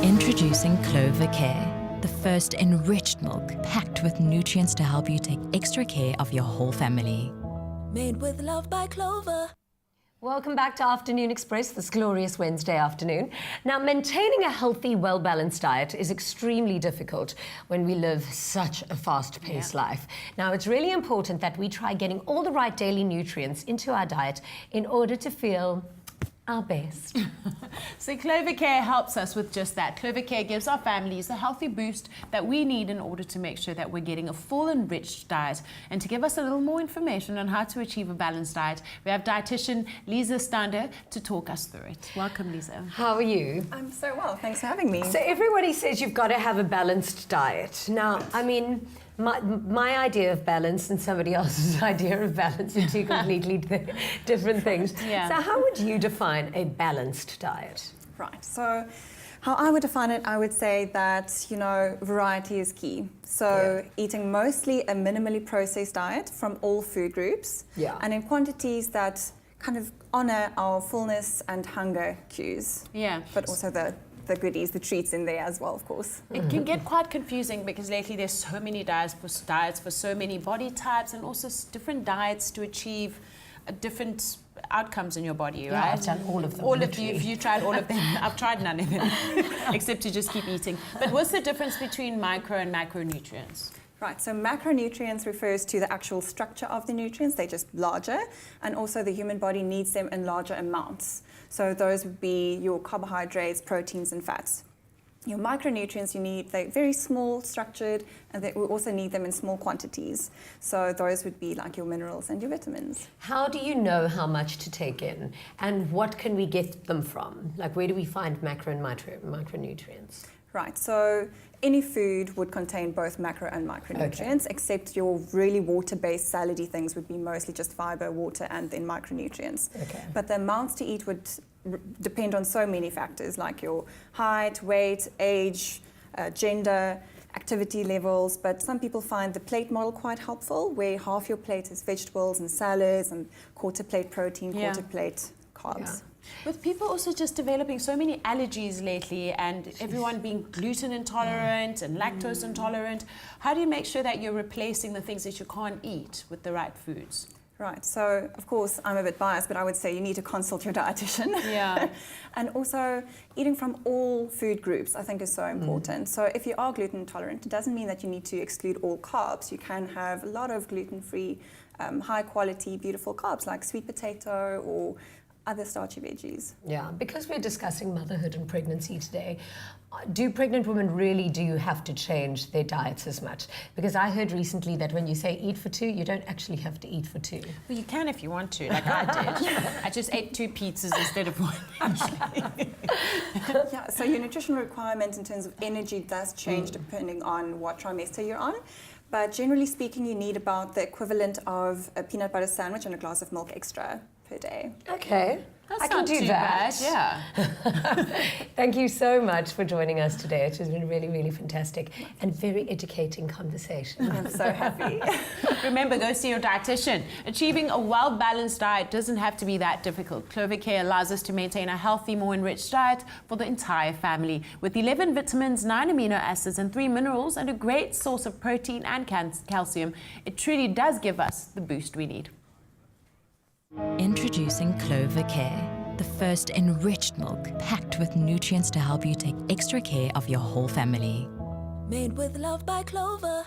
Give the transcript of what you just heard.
Introducing Clover Care, the first enriched milk packed with nutrients to help you take extra care of your whole family. Made with love by Clover. Welcome back to Afternoon Express this glorious Wednesday afternoon. Now, maintaining a healthy, well-balanced diet is extremely difficult when we live such a fast-paced life. Now, it's really important that we try getting all the right daily nutrients into our diet in order to feel our best. So Clover Care helps us with just that. Clover Care gives our families the healthy boost that we need in order to make sure that we're getting a full enriched diet. And to give us a little more information on how to achieve a balanced diet, we have dietitian Lisa Stander to talk us through it. Welcome, Lisa. How are you? I'm so well, thanks for having me. So everybody says you've got to have a balanced diet. Now, I mean, my idea of balance and somebody else's idea of balance are two completely different things. Yeah. So how would you define a balanced diet? Right, so how I would define it, I would say that, variety is key. So eating mostly a minimally processed diet from all food groups and in quantities that kind of honor our fullness and hunger cues. Yeah. But also the goodies, the treats in there as well, of course. It can get quite confusing because lately there's so many diets for so many body types and also different diets to achieve different outcomes in your body, right? Yeah, I've done all of them. All of you, if you tried all of them. I've tried none of them, except to just keep eating. But what's the difference between micro and macronutrients? Right, so macronutrients refers to the actual structure of the nutrients, they're just larger, and also the human body needs them in larger amounts. So those would be your carbohydrates, proteins, and fats. Your micronutrients they're very small, structured, and we also need them in small quantities. So those would be like your minerals and your vitamins. How do you know how much to take in, and what can we get them from? Like, where do we find macro and micronutrients? Right, so any food would contain both macro and micronutrients, except your really water-based salady things would be mostly just fiber, water, and then micronutrients. Okay. But the amounts to eat would depend on so many factors, like your height, weight, age, gender, activity levels. But some people find the plate model quite helpful, where half your plate is vegetables and salads, and quarter plate protein, quarter plate carbs. Yeah. With people also just developing so many allergies lately and everyone being gluten intolerant and lactose intolerant, how do you make sure that you're replacing the things that you can't eat with the right foods? Right, so of course I'm a bit biased, but I would say you need to consult your dietitian. Yeah. And also eating from all food groups I think is so important. So if you are gluten intolerant, it doesn't mean that you need to exclude all carbs. You can have a lot of gluten-free, high quality, beautiful carbs like sweet potato or other starchy veggies. Yeah, because we're discussing motherhood and pregnancy today, do pregnant women really have to change their diets as much? Because I heard recently that when you say eat for two, you don't actually have to eat for two. Well, you can if you want to, like I did. I just ate 2 pizzas instead of 1, actually. Yeah, so your nutritional requirement in terms of energy does change depending on what trimester you're on. But generally speaking, you need about the equivalent of a peanut butter sandwich and a glass of milk extra per day. Okay, That's I can not do too that. bad, yeah. Thank you so much for joining us today. It has been really, really fantastic and very educating conversation. I'm so happy. Remember, go see your dietitian. Achieving a well-balanced diet doesn't have to be that difficult. Clover Care allows us to maintain a healthy, more enriched diet for the entire family. With 11 vitamins, 9 amino acids, and 3 minerals, and a great source of protein and calcium, it truly does give us the boost we need. Introducing Clover Care, the first enriched milk packed with nutrients to help you take extra care of your whole family. Made with love by Clover.